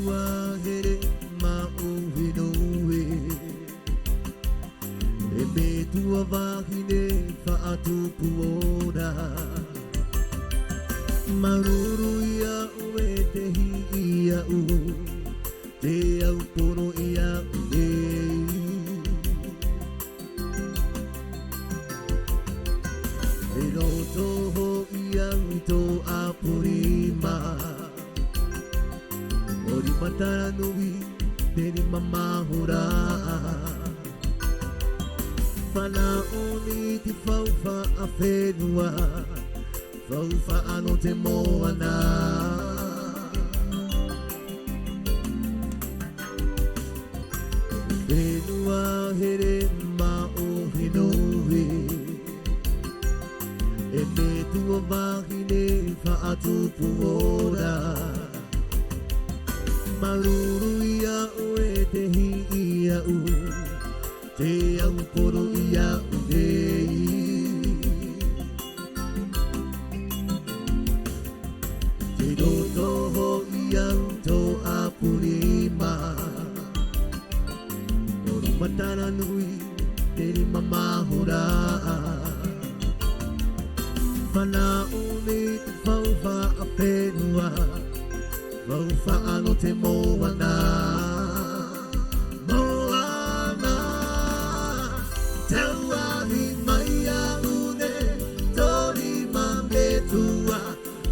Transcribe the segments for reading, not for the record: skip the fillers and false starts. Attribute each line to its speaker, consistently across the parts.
Speaker 1: Benua here mauhinoe E me tua wahine whaatupuora Maruru ia ue te hi ia u Te au pono ia ue E roto ho ia to apurima Ori matara nui Teri mamahora Whana oni ti whauwha a whenua Whauwha ano te moana Whenua here mauhinoe E me tua wahine whaatupuora Maruru ia ue te hi ia u Te au poro ia u Te roto ho ia to apurima Oru matara nui te rima mahora Whana uni te whauwha a whenua Whauwha ano te moana Moana Tauahi mai a une Tori ma me tua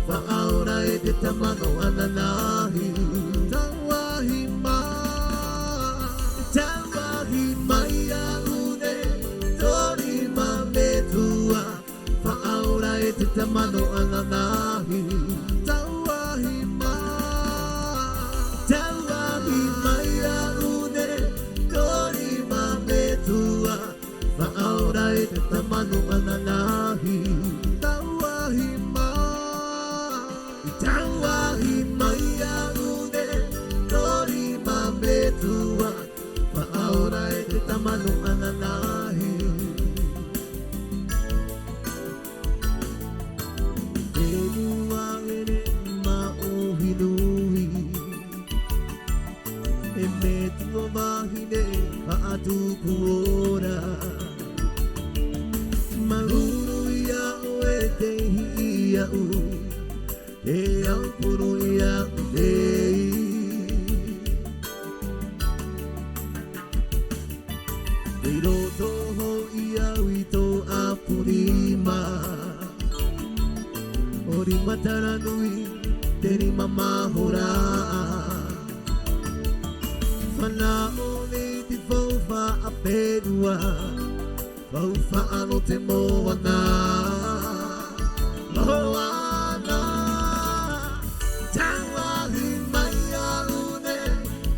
Speaker 1: Whaaora e te tamano ananahi Tauahi mai a une Tori ma me tua Whaaora e te tamano ananahi Tauahi mai a une Tori ma me tua Whaaora e te tamano ananahi Tauahi mai a une Tori ma me tua Whaaora e te tamano ananahi Benua ere mauhinui E me tua wahine whaatupuora Maruru ia ue te hi ia u Te au puru ia u tei Te roto ho ia wito apurima Ori matara nui te rima mahora Whana oni ti whauwha a whenua Whauwha ano te moana Moana Tauahi mai a une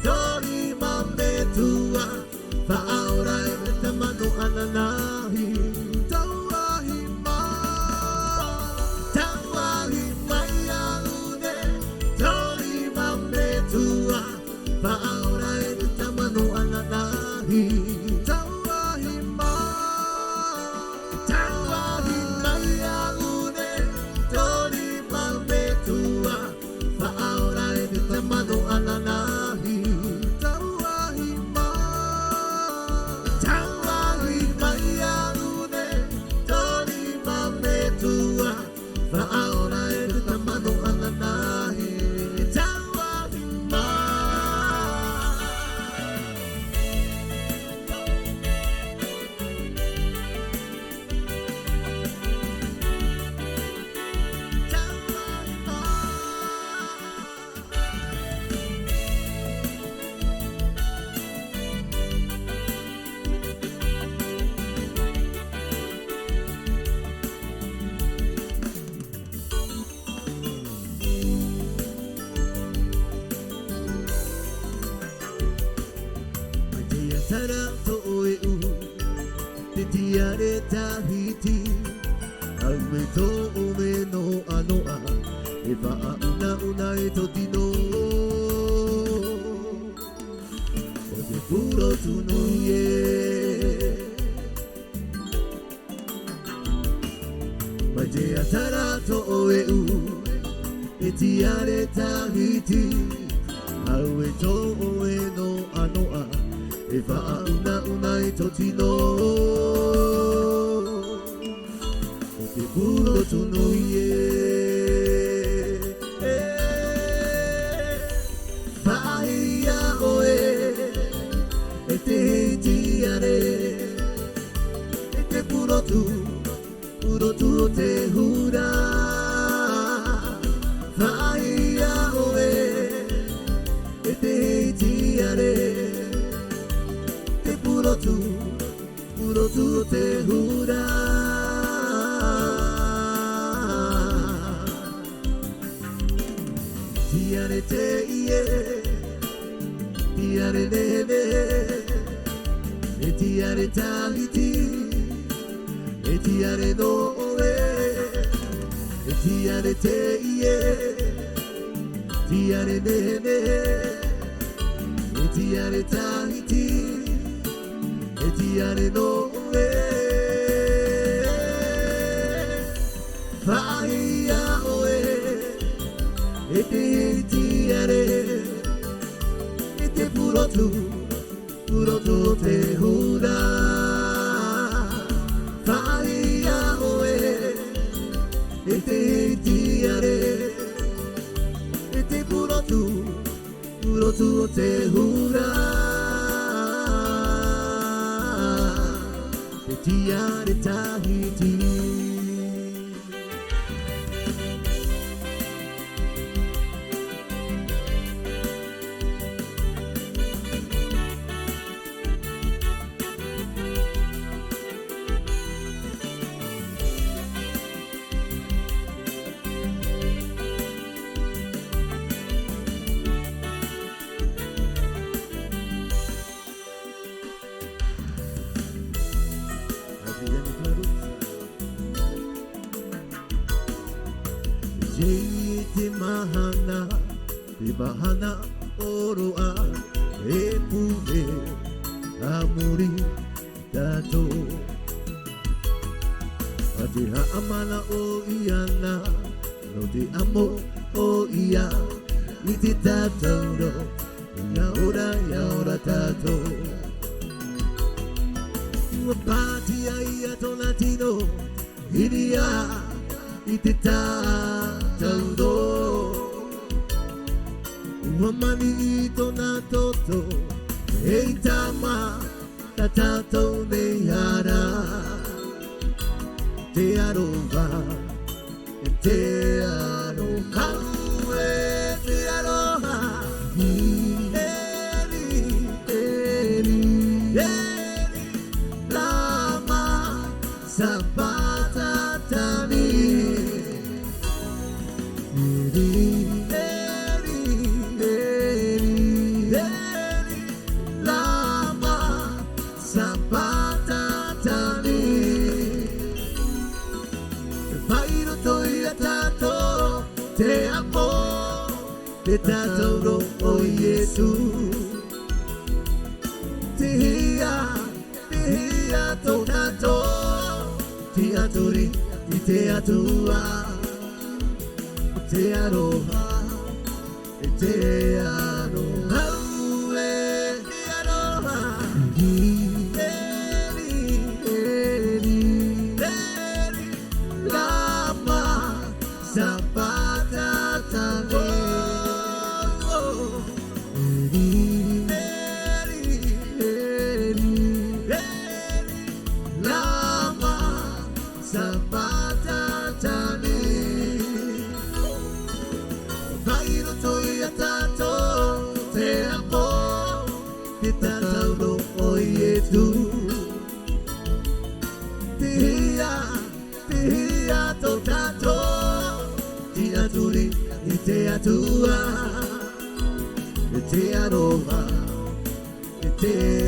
Speaker 1: Tori ma me tua Whaaora e te tamano ananahi Tauahi mai a une Tori ma me tua Whaaora e te tamano ananahi Tauahi mai a une Tori ma me tua Whaaora e te tamano ananahi Tauahi mai a une Tori ma me tua Whaaora e te tamano ananahi Tauahi Tara to oe u Te tiare tahiti Au me to o me no anoa E wha una e to tino O te puro tunu ie Mai te atara to oe u E tiare tahiti Aue tō e no anoa E whauna unai totino O te puro tono Whaia oe E te tiare E te puro tu o te hura Whaia oe E te tiare Te puro tu o te hura Tiare te ie Tiare nene E tiare tahiti E tiare no oe E tiare te ie Tiare nene E tiare tahiti E tiare no oe Whaia oe E te tiare E te puro tu te hura Whaia oe E te tiare E te puro tu o te hura Te tiare tahiti Te mahana, te mahana oroa E pune amuri tato A te haamana o iana No te amo o ia I te tatauro Ia ora tato Ua pātia ia tōna tino Iria I te tātauro Ua mani I tōna toto E I tāma Ta tātou nei hara Te aroha E te aroha E te aroha Eri Lama Sabata Tani Lama Sabata Tani Vairo toi a tato Te amo Te tatauro o Iesu Te hia tō tato Te atori I te atua Te aroha E te aroha E te aroha Eri Lama Sabata Tane Eri Lama Sabata Tane Vairo toi a tato Te amo Te tatauro o Iesu Te hia tō tato Te aturi I te atua E te aroha E te